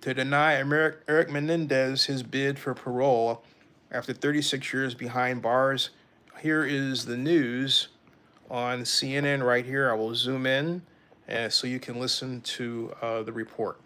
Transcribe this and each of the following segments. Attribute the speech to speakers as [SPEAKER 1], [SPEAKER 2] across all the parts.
[SPEAKER 1] to deny Erik Menendez his bid for parole after 36 years behind bars. Here is the news on CNN right here. I will zoom in so you can listen to the report.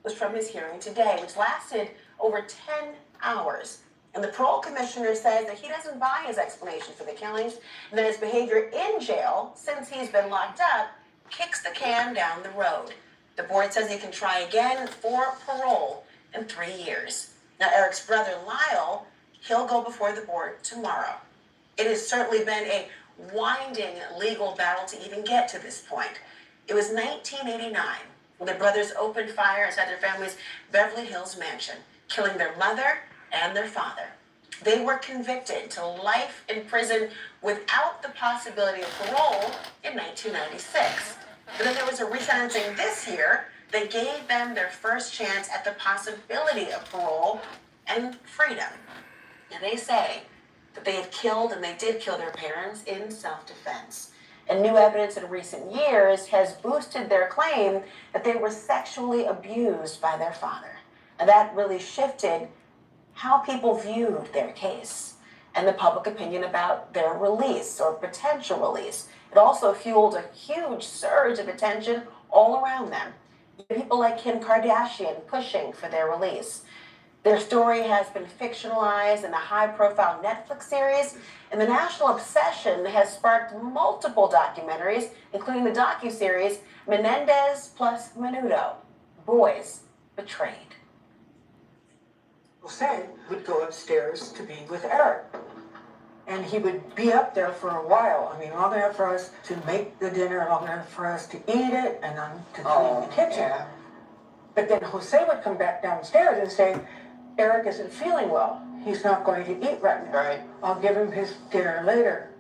[SPEAKER 2] Was from his hearing today, which lasted over 10 hours. And the parole commissioner says that he doesn't buy his explanation for the killings, and that his behavior in jail, since he's been locked up, kicks the can down the road. The board says he can try again for parole in 3 years. Now, Erik's brother, Lyle, he'll go before the board tomorrow. It has certainly been a winding legal battle to even get to this point. It was 1989 when the brothers opened fire inside their family's Beverly Hills mansion, killing their mother and their father. They were convicted to life in prison without the possibility of parole in 1996. But then there was a resentencing this year that gave them their first chance at the possibility of parole and freedom. And they say that they had killed, and they did kill their parents in self-defense. And new evidence in recent years has boosted their claim that they were sexually abused by their father. And that really shifted how people viewed their case and the public opinion about their release or potential release. It also fueled a huge surge of attention all around them. People like Kim Kardashian pushing for their release. Their story has been fictionalized in a high-profile Netflix series, and the national obsession has sparked multiple documentaries, including the docuseries Menendez plus Menudo, Boys Betrayed.
[SPEAKER 3] Jose would go upstairs to be with Erik. And he would be up there for a while. I mean, long enough for us to make the dinner, long enough for us to eat it, and then to clean the kitchen. Yeah. But then Jose would come back downstairs and say, Erik isn't feeling well. He's not going to eat right now.
[SPEAKER 2] Right.
[SPEAKER 3] I'll give him his dinner later.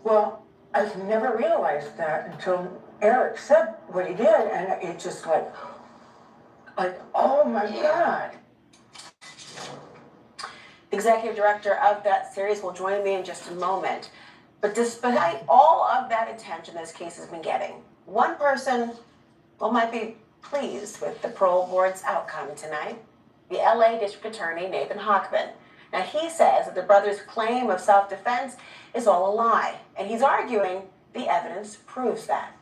[SPEAKER 3] Well, I've never realized that until Erik said what he did, and it's just like, oh my God.
[SPEAKER 2] Executive director of that series will join me in just a moment. But despite all of that attention this case has been getting, one person, might be pleased with the parole board's outcome tonight. The LA District Attorney, Nathan Hochman. Now, he says that the brothers' claim of self-defense is all a lie, and he's arguing the evidence proves that.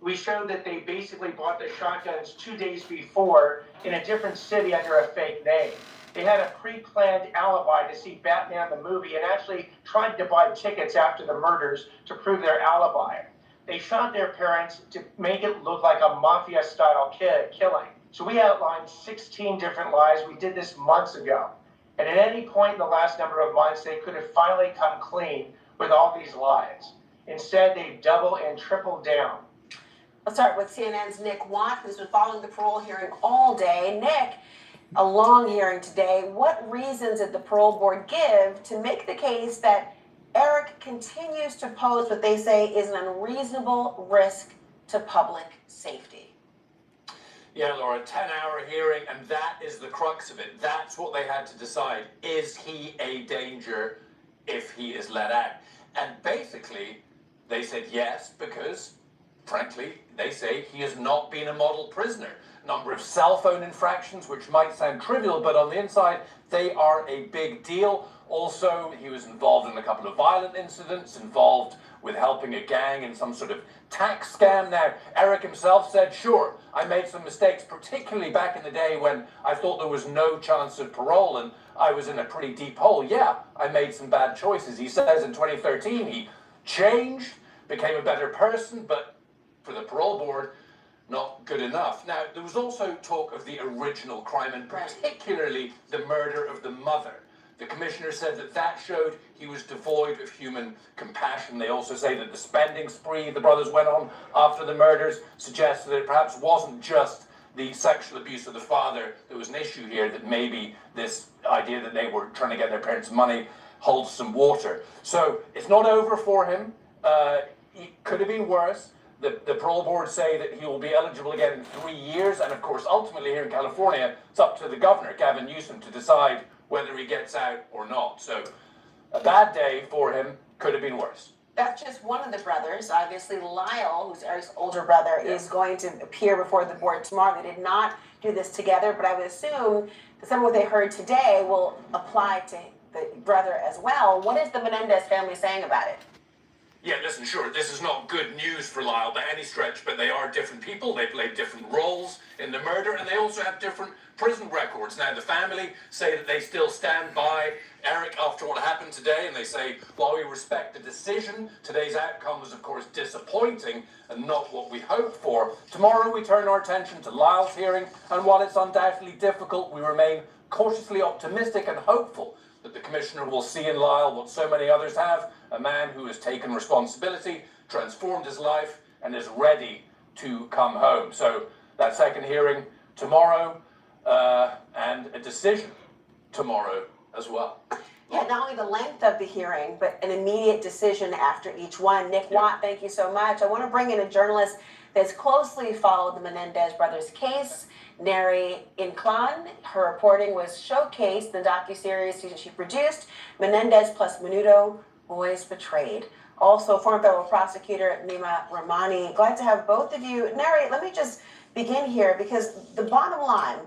[SPEAKER 4] We showed that they basically bought the shotguns 2 days before in a different city under a fake name. They had a pre-planned alibi to see Batman the movie and actually tried to buy tickets after the murders to prove their alibi. They shot their parents to make it look like a mafia-style killing. So we outlined 16 different lies. We did this months ago. And at any point in the last number of months, they could have finally come clean with all these lies. Instead, they double and triple down.
[SPEAKER 2] Let's start with CNN's Nick Watt, who's been following the parole hearing all day. Nick, a long hearing today. What reasons did the parole board give to make the case that Erik continues to pose what they say is an unreasonable risk to public safety?
[SPEAKER 5] Yeah, Laura, 10-hour hearing, and that is the crux of it. That's what they had to decide. Is he a danger if he is let out? And basically, they said yes, because, frankly, they say he has not been a model prisoner. Number of cell phone infractions, which might sound trivial, but on the inside, they are a big deal. Also, he was involved in a couple of violent incidents, involved with helping a gang in some sort of tax scam. Now, Erik himself said, sure, I made some mistakes, particularly back in the day when I thought there was no chance of parole and I was in a pretty deep hole. Yeah, I made some bad choices. He says in 2013 he changed, became a better person, but for the parole board, not good enough. Now, there was also talk of the original crime, and particularly the murder of the mother. The commissioner said that that showed he was devoid of human compassion. They also say that the spending spree the brothers went on after the murders suggests that it perhaps wasn't just the sexual abuse of the father that was an issue here, that maybe this idea that they were trying to get their parents' money holds some water. So it's not over for him. It could have been worse. The parole board say that he will be eligible again in 3 years, and of course, ultimately here in California, it's up to the governor, Gavin Newsom, to decide whether he gets out or not. So a bad day for him, could have been worse.
[SPEAKER 2] That's just one of the brothers. Obviously, Lyle, who's Eric's older brother, is going to appear before the board tomorrow. They did not do this together, but I would assume that some of what they heard today will apply to the brother as well. What is the Menendez family saying about it?
[SPEAKER 5] Yeah, listen, sure, this is not good news for Lyle by any stretch, but they are different people. They play different roles in the murder, and they also have different prison records. Now, the family say that they still stand by Erik after what happened today, and they say, while we respect the decision, today's outcome was, of course, disappointing and not what we hoped for. Tomorrow, we turn our attention to Lyle's hearing, and while it's undoubtedly difficult, we remain cautiously optimistic and hopeful that the commissioner will see in Lyle what so many others have, a man who has taken responsibility, transformed his life, and is ready to come home. So that second hearing tomorrow, and a decision tomorrow as well.
[SPEAKER 2] Yeah, not only the length of the hearing, but an immediate decision after each one. Nick Watt, thank you so much. I want to bring in a journalist that's closely followed the Menendez brothers' case, Neri Inclán. Her reporting was showcased in the docuseries she produced, Menendez plus Menudo, Boys Betrayed. Also, former federal prosecutor Nima Rahmani. Glad to have both of you. Neri, let me just begin here, because the bottom line,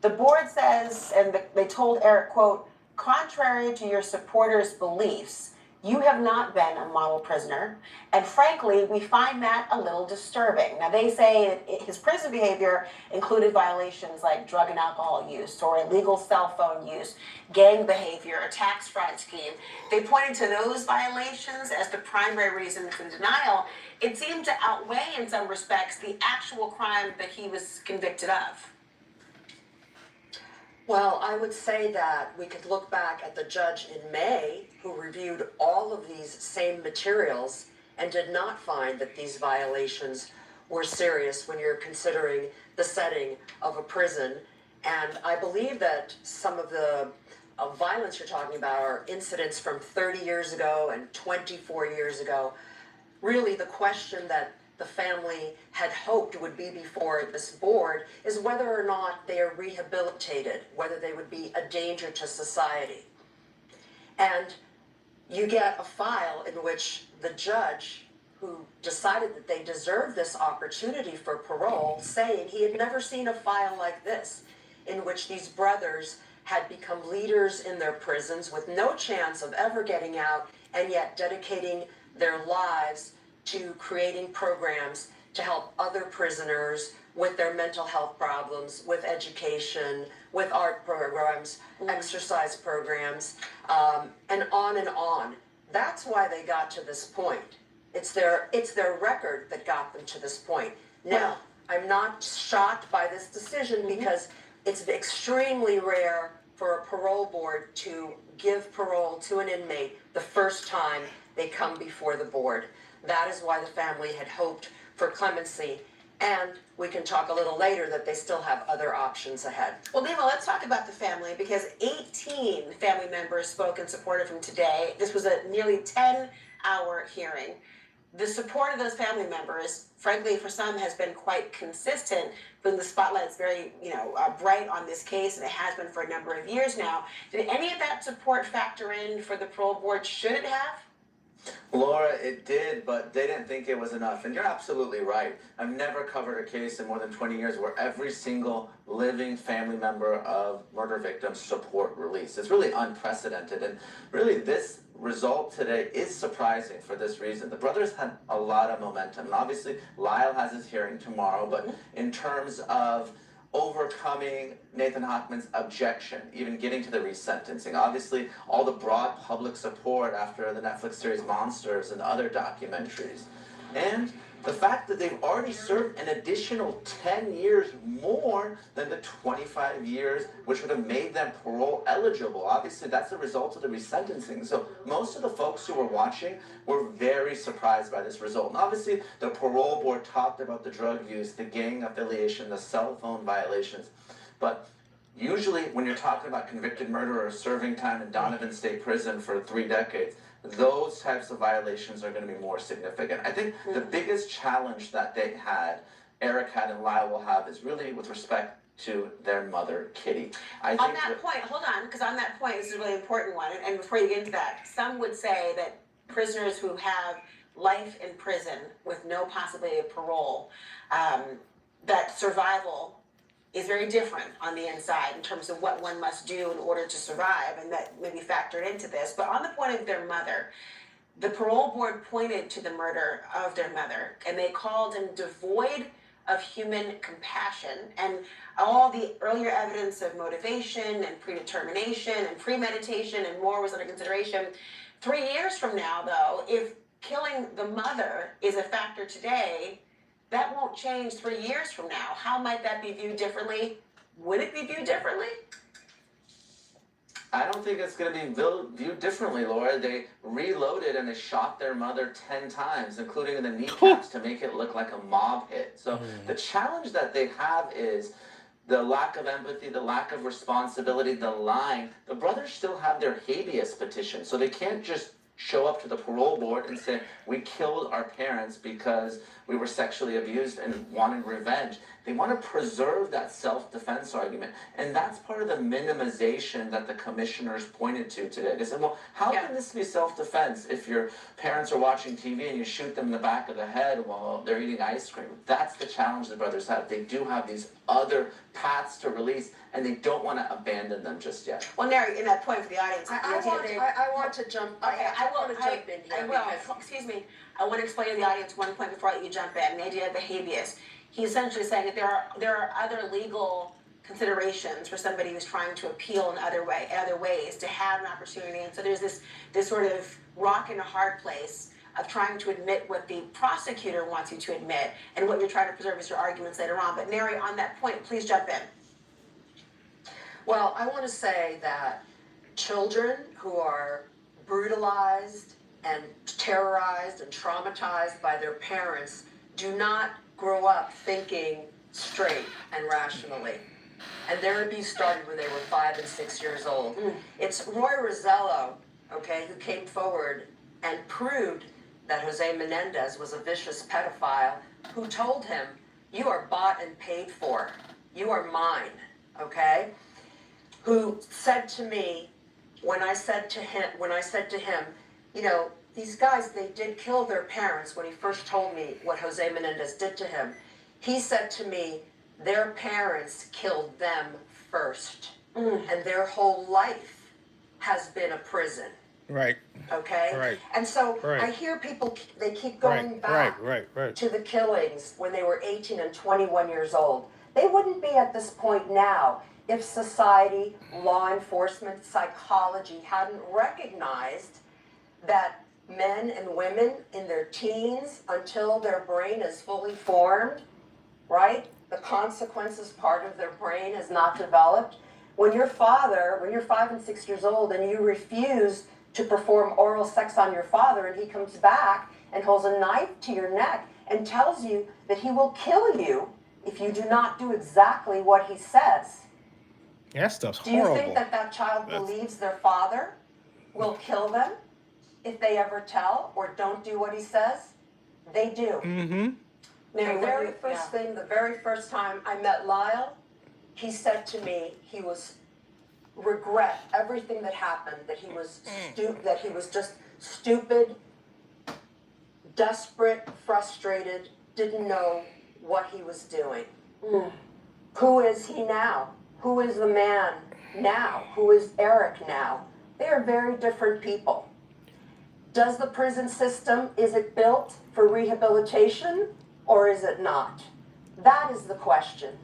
[SPEAKER 2] the board says, and they told Erik, quote, contrary to your supporters' beliefs, you have not been a model prisoner, and frankly, we find that a little disturbing. Now, they say that his prison behavior included violations like drug and alcohol use, or illegal cell phone use, gang behavior, a tax fraud scheme. They pointed to those violations as the primary reason for the denial. It seemed to outweigh, in some respects, the actual crime that he was convicted of.
[SPEAKER 6] Well, I would say that we could look back at the judge in May who reviewed all of these same materials and did not find that these violations were serious when you're considering the setting of a prison. And I believe that some of the violence you're talking about are incidents from 30 years ago and 24 years ago. Really, the question that the family had hoped would be before this board is whether or not they are rehabilitated, whether they would be a danger to society. And you get a file in which the judge who decided that they deserved this opportunity for parole, saying he had never seen a file like this, in which these brothers had become leaders in their prisons with no chance of ever getting out, and yet dedicating their lives to creating programs to help other prisoners with their mental health problems, with education, with art programs, exercise programs, and on and on. That's why they got to this point. It's their record that got them to this point. Now, I'm not shocked by this decision because it's extremely rare for a parole board to give parole to an inmate the first time they come before the board. That is why the family had hoped for clemency, and we can talk a little later that they still have other options ahead.
[SPEAKER 2] Well, Nima, let's talk about the family, because 18 family members spoke in support of him today. This was a nearly 10-hour hearing. The support of those family members, frankly, for some has been quite consistent, but the spotlight is very, bright on this case, and it has been for a number of years now. Did any of that support factor in for the parole board? Should it have?
[SPEAKER 7] Laura, it did, but they didn't think it was enough. And you're absolutely right. I've never covered a case in more than 20 years where every single living family member of murder victims support release. It's really unprecedented. And really, this result today is surprising for this reason. The brothers had a lot of momentum. And obviously, Lyle has his hearing tomorrow, but in terms of overcoming Nathan Hochman's objection, even getting to the resentencing. Obviously, all the broad public support after the Netflix series Monsters and other documentaries. And the fact that they've already served an additional 10 years more than the 25 years which would have made them parole eligible. Obviously, that's the result of the resentencing. So most of the folks who were watching were very surprised by this result. And obviously, the parole board talked about the drug use, the gang affiliation, the cell phone violations. But usually, when you're talking about convicted murderers serving time in Donovan State Prison for 3 decades, those types of violations are going to be more significant. I think the biggest challenge that they had, Erik had and Lyle will have, is really with respect to their mother, Kitty.
[SPEAKER 2] On that point, hold on, because on that point, this is a really important one, and before you get into that, some would say that prisoners who have life in prison with no possibility of parole, that survival is very different on the inside in terms of what one must do in order to survive, and that may be factored into this. But on the point of their mother, the parole board pointed to the murder of their mother, and they called him devoid of human compassion, and all the earlier evidence of motivation and predetermination and premeditation and more was under consideration. 3 years from now, though, if killing the mother is a factor today, that won't change 3 years from now. How might that be viewed differently? Would it be viewed differently?
[SPEAKER 7] I don't think it's going to be viewed differently, Laura. They reloaded and they shot their mother 10 times, including in the kneecaps, to make it look like a mob hit. So the challenge that they have is the lack of empathy, the lack of responsibility, the lying. The brothers still have their habeas petition, so they can't just show up to the parole board and say, we killed our parents because we were sexually abused and wanted revenge. They want to preserve that self-defense argument. And that's part of the minimization that the commissioners pointed to today. They said, well, how can this be self-defense if your parents are watching TV and you shoot them in the back of the head while they're eating ice cream? That's the challenge the brothers have. They do have these other paths to release, and they don't want to abandon them just yet.
[SPEAKER 2] Well, Nary, in that point for the audience,
[SPEAKER 6] I want to jump.
[SPEAKER 2] Okay, I
[SPEAKER 6] want to jump in here.
[SPEAKER 2] I will. Excuse me. I want to explain to the audience one point before I let you jump in. The idea of the habeas. He's essentially saying that there are other legal considerations for somebody who's trying to appeal in other ways to have an opportunity. And so there's this sort of rock and a hard place of trying to admit what the prosecutor wants you to admit, and what you're trying to preserve is your arguments later on. But Nary, on that point, please jump in.
[SPEAKER 6] Well, I want to say that children who are brutalized and terrorized and traumatized by their parents do not grow up thinking straight and rationally. And their abuse started when they were 5 and 6 years old. It's Roy Rosello, okay, who came forward and proved that Jose Menendez was a vicious pedophile, who told him, you are bought and paid for. You are mine, okay? Who said to me, when I said to him, you know, these guys, they did kill their parents, when he first told me what Jose Menendez did to him. He said to me, their parents killed them first. And their whole life has been a prison.
[SPEAKER 1] Right.
[SPEAKER 6] Okay?
[SPEAKER 1] Right.
[SPEAKER 6] And so
[SPEAKER 1] Right.
[SPEAKER 6] I hear people, they keep going back to the killings when they were 18 and 21 years old. They wouldn't be at this point now if society, law enforcement, psychology hadn't recognized that men and women in their teens, until their brain is fully formed, right? The consequences part of their brain is not developed. When you're 5 and 6 years old and you refuse to perform oral sex on your father, and he comes back and holds a knife to your neck and tells you that he will kill you if you do not do exactly what he says.
[SPEAKER 1] Yeah, that stuff's
[SPEAKER 6] Do you
[SPEAKER 1] horrible.
[SPEAKER 6] think that child believes their father will kill them if they ever tell or don't do what he says? They do.
[SPEAKER 1] Mm-hmm.
[SPEAKER 6] The very first time I met Lyle, he said to me he was regret everything that happened, that he was just stupid, desperate, frustrated, didn't know what he was doing. Who is he now? Who is the man now? Who is Erik now? They are very different people. Does the prison system, is it built for rehabilitation or is it not? That is the question.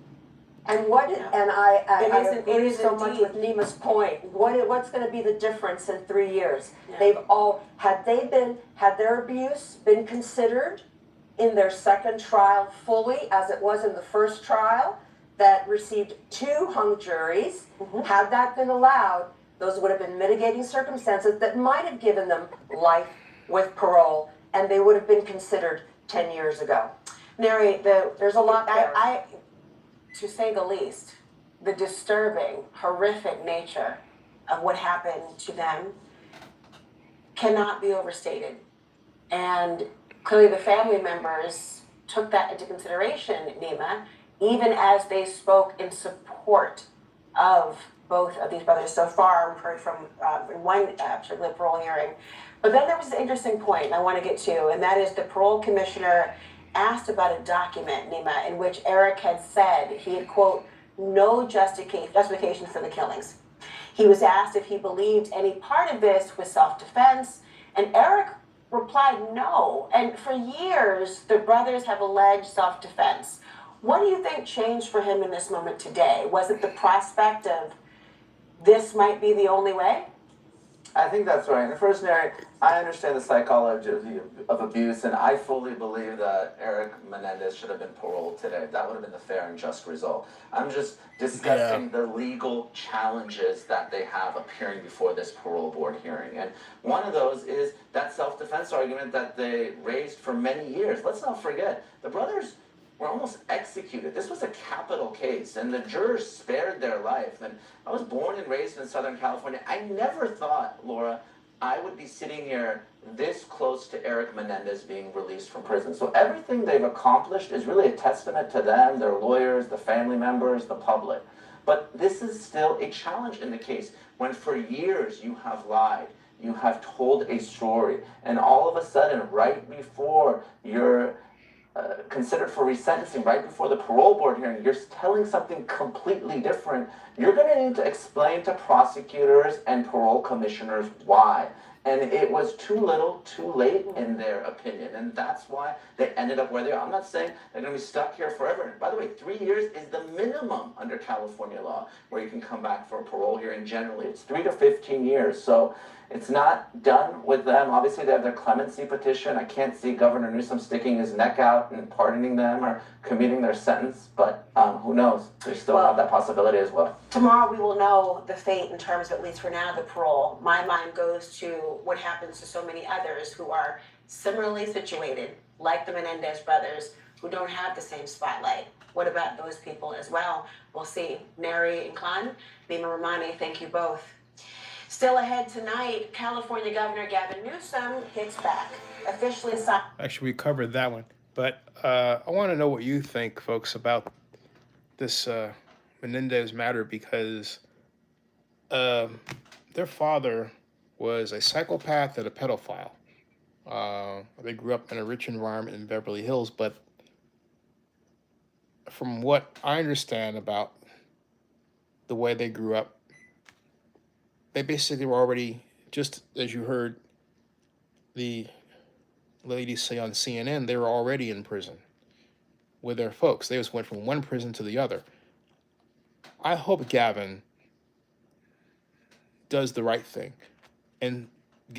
[SPEAKER 6] And I agree so much with Nima's point. What's going to be the difference in 3 years? Had their abuse been considered in their second trial fully, as it was in the first trial that received 2 hung juries, had that been allowed, those would have been mitigating circumstances that might have given them life with parole, and they would have been considered 10 years ago.
[SPEAKER 2] Nary,
[SPEAKER 6] There's a lot there.
[SPEAKER 2] To say the least, the disturbing, horrific nature of what happened to them cannot be overstated. And clearly the family members took that into consideration, Nima, even as they spoke in support of both of these brothers so far. We've heard from in one particular parole hearing. But then there was an interesting point I want to get to, and that is the parole commissioner asked about a document, Nima, in which Erik had said he had, quote, no justification for the killings. He was asked if he believed any part of this was self-defense, and Erik replied no. And for years, the brothers have alleged self-defense. What do you think changed for him in this moment today? Was it the prospect of this might be the only way?
[SPEAKER 7] I think that's right. And first, Mary, I understand the psychology of abuse, and I fully believe that Erik Menendez should have been paroled today. That would have been the fair and just result. I'm just discussing the legal challenges that they have appearing before this parole board hearing. And one of those is that self-defense argument that they raised for many years. Let's not forget, the brothers were almost executed. This was a capital case, and the jurors spared their life. And I was born and raised in Southern California. I never thought, Laura, I would be sitting here this close to Erik Menendez being released from prison. So everything they've accomplished is really a testament to them, their lawyers, the family members, the public. But this is still a challenge in the case when for years you have lied, you have told a story, and all of a sudden, right before you're considered for resentencing, right before the parole board hearing, you're telling something completely different. You're going to need to explain to prosecutors and parole commissioners why. And it was too little, too late in their opinion. And that's why they ended up where they are. I'm not saying they're going to be stuck here forever. By the way, 3 years is the minimum under California law where you can come back for a parole hearing. Generally, it's 3 to 15 years. So it's not done with them. Obviously, they have their clemency petition. I can't see Governor Newsom sticking his neck out and pardoning them or commuting their sentence, but who knows? They still have that possibility as well.
[SPEAKER 2] Tomorrow we will know the fate in terms of, at least for now, the parole. My mind goes to what happens to so many others who are similarly situated, like the Menendez brothers, who don't have the same spotlight. What about those people as well? We'll see. Neri and Khan, Nima Ramani, thank you both. Still ahead tonight, California Governor Gavin Newsom hits back. Officially signed.
[SPEAKER 1] Actually, we covered that one. But I want to know what you think, folks, about this Menendez matter, because their father was a psychopath and a pedophile. They grew up in a rich environment in Beverly Hills, but from what I understand about the way they grew up, they basically were already, just as you heard the lady say on CNN, they were already in prison with their folks. They just went from one prison to the other. I hope Gavin does the right thing and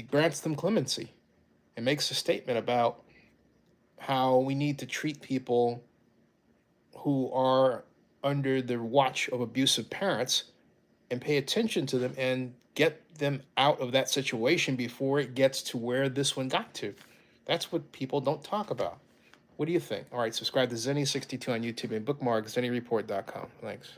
[SPEAKER 1] grants them clemency and makes a statement about how we need to treat people who are under the watch of abusive parents and pay attention to them and get them out of that situation before it gets to where this one got to. That's what people don't talk about. What do you think? All right, subscribe to Zenny62 on YouTube and bookmark ZennyReport.com. Thanks.